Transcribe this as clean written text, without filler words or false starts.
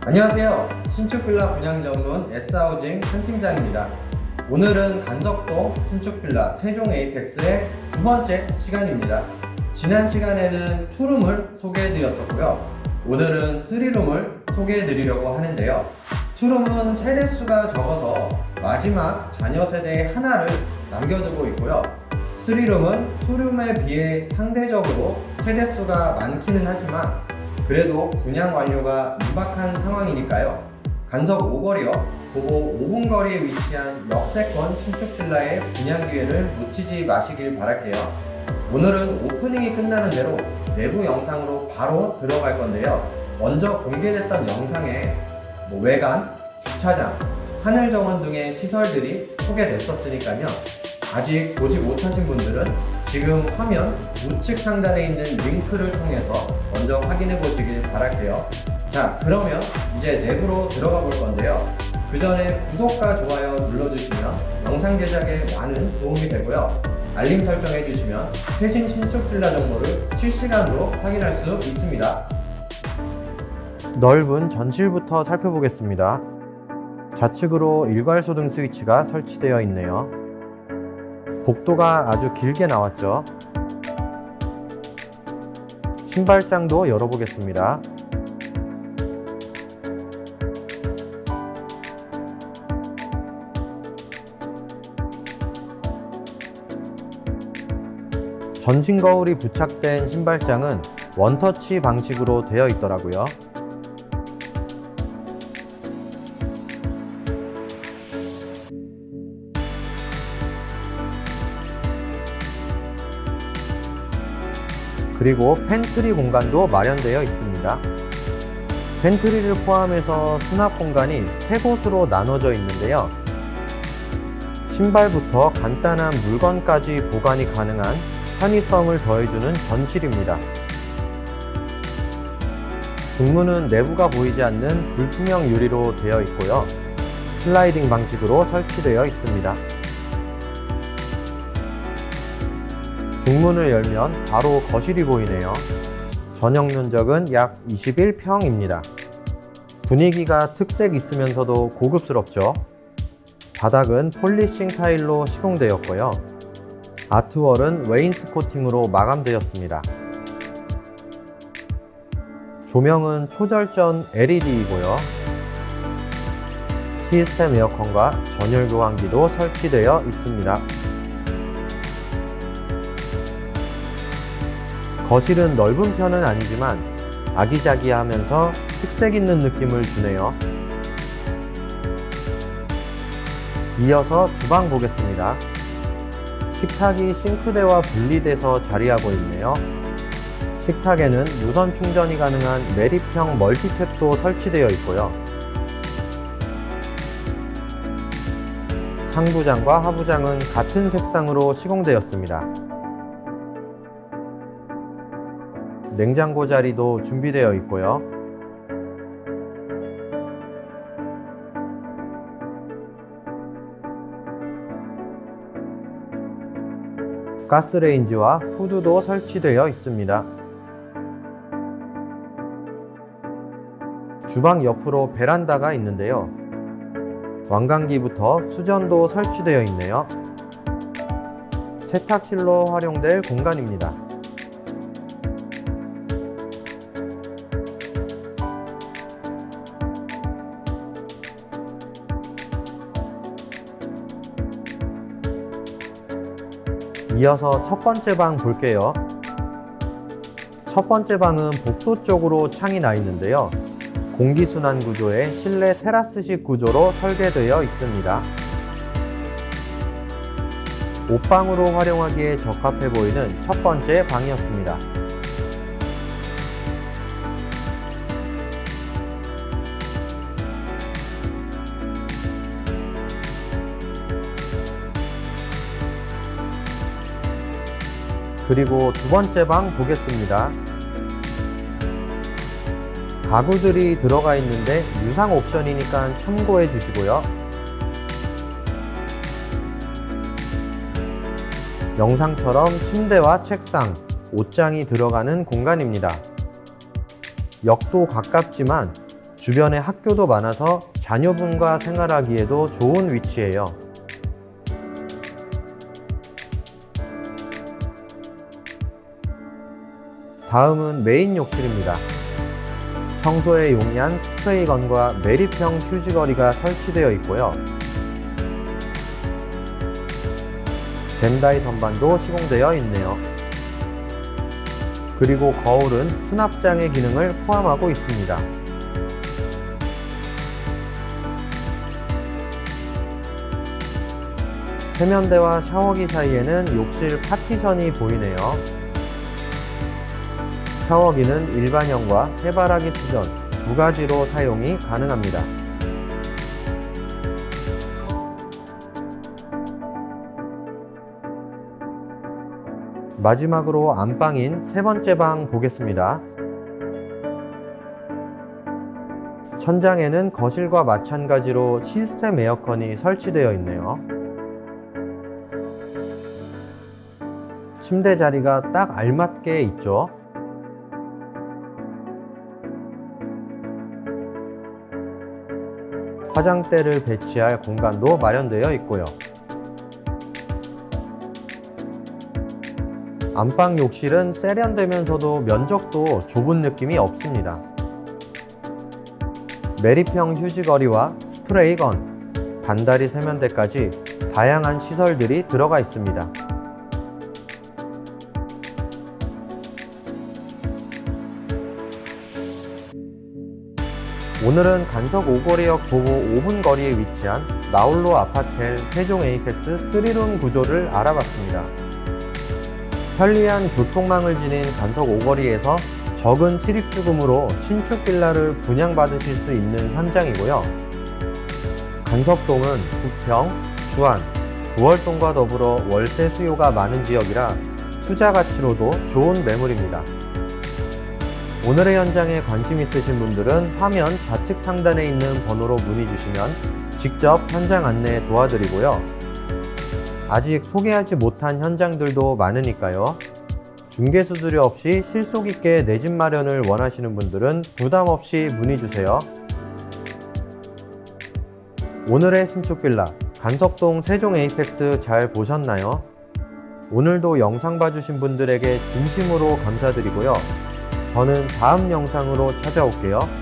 안녕하세요. 신축빌라 분양 전문 S하우징 한 팀장입니다. 오늘은 간석동 신축빌라 세종 에이펙스의 두 번째 시간입니다. 지난 시간에는 투룸을 소개해드렸었고요. 오늘은 3룸을 소개해드리려고 하는데요. 투룸은 세대수가 적어서 마지막 자녀 세대의 하나를 남겨두고 있고요. 3룸은 투룸에 비해 상대적으로 세대수가 많기는 하지만 그래도 분양 완료가 임박한 상황이니까요. 간석 5거리역 보고 5분 거리에 위치한 역세권 신축빌라의 분양 기회를 놓치지 마시길 바랄게요. 오늘은 오프닝이 끝나는 대로 내부 영상으로 바로 들어갈 건데요. 먼저 공개됐던 영상에 외관, 주차장, 하늘 정원 등의 시설들이 소개됐었으니까요. 아직 보지 못하신 분들은 지금 화면 우측 상단에 있는 링크를 통해서 먼저 확인해 보시길 바랄게요. 자, 그러면 이제 내부로 들어가 볼 건데요. 그 전에 구독과 좋아요 눌러주시면 영상 제작에 많은 도움이 되고요. 알림 설정해 주시면 최신 신축 빌라 정보를 실시간으로 확인할 수 있습니다. 넓은 전실부터 살펴보겠습니다. 좌측으로 일괄소등 스위치가 설치되어 있네요. 복도가 아주 길게 나왔죠. 신발장도 열어보겠습니다. 전신 거울이 부착된 신발장은 원터치 방식으로 되어 있더라고요. 그리고 팬트리 공간도 마련되어 있습니다. 팬트리를 포함해서 수납 공간이 3곳으로 나눠져 있는데요. 신발부터 간단한 물건까지 보관이 가능한 편의성을 더해주는 전실입니다. 중문은 내부가 보이지 않는 불투명 유리로 되어 있고요. 슬라이딩 방식으로 설치되어 있습니다. 중문을 열면 바로 거실이 보이네요. 전용 면적은 약 21평입니다. 분위기가 특색 있으면서도 고급스럽죠. 바닥은 폴리싱 타일로 시공되었고요. 아트월은 웨인스코팅으로 마감되었습니다. 조명은 초절전 LED이고요. 시스템 에어컨과 전열 교환기도 설치되어 있습니다. 거실은 넓은 편은 아니지만 아기자기하면서 특색 있는 느낌을 주네요. 이어서 주방 보겠습니다. 식탁이 싱크대와 분리돼서 자리하고 있네요. 식탁에는 무선 충전이 가능한 매립형 멀티탭도 설치되어 있고요. 상부장과 하부장은 같은 색상으로 시공되었습니다. 냉장고 자리도 준비되어 있고요. 가스레인지와 후드도 설치되어 있습니다. 주방 옆으로 베란다가 있는데요. 완강기부터 수전도 설치되어 있네요. 세탁실로 활용될 공간입니다. 이어서 첫 번째 방 볼게요. 첫 번째 방은 복도 쪽으로 창이 나 있는데요. 공기순환 구조의 실내 테라스식 구조로 설계되어 있습니다. 옷방으로 활용하기에 적합해 보이는 첫 번째 방이었습니다. 그리고 두 번째 방 보겠습니다. 가구들이 들어가 있는데 유상 옵션이니까 참고해 주시고요. 영상처럼 침대와 책상, 옷장이 들어가는 공간입니다. 역도 가깝지만 주변에 학교도 많아서 자녀분과 생활하기에도 좋은 위치예요. 다음은 메인 욕실입니다. 청소에 용이한 스프레이건과 매립형 휴지거리가 설치되어 있고요. 젠다이 선반도 시공되어 있네요. 그리고 거울은 수납장의 기능을 포함하고 있습니다. 세면대와 샤워기 사이에는 욕실 파티션이 보이네요. 샤워기는 일반형과 해바라기 수전 두 가지로 사용이 가능합니다. 마지막으로 안방인 세 번째 방 보겠습니다. 천장에는 거실과 마찬가지로 시스템 에어컨이 설치되어 있네요. 침대 자리가 딱 알맞게 있죠. 화장대를 배치할 공간도 마련되어 있고요. 안방 욕실은 세련되면서도 면적도 좁은 느낌이 없습니다. 매립형 휴지거리와 스프레이건, 반다리 세면대까지 다양한 시설들이 들어가 있습니다. 오늘은 간석 오거리역 도보 5분 거리에 위치한 나홀로 아파텔 세종 에이펙스 3룸 구조를 알아봤습니다. 편리한 교통망을 지닌 간석 오거리에서 적은 실입주금으로 신축 빌라를 분양받으실 수 있는 현장이고요. 간석동은 부평, 주안, 구월동과 더불어 월세 수요가 많은 지역이라 투자 가치로도 좋은 매물입니다. 오늘의 현장에 관심 있으신 분들은 화면 좌측 상단에 있는 번호로 문의 주시면 직접 현장 안내 도와드리고요. 아직 소개하지 못한 현장들도 많으니까요. 중개수수료 없이 실속 있게 내 집 마련을 원하시는 분들은 부담 없이 문의 주세요. 오늘의 신축 빌라 간석동 세종 에이펙스 잘 보셨나요? 오늘도 영상 봐주신 분들에게 진심으로 감사드리고요. 저는 다음 영상으로 찾아올게요.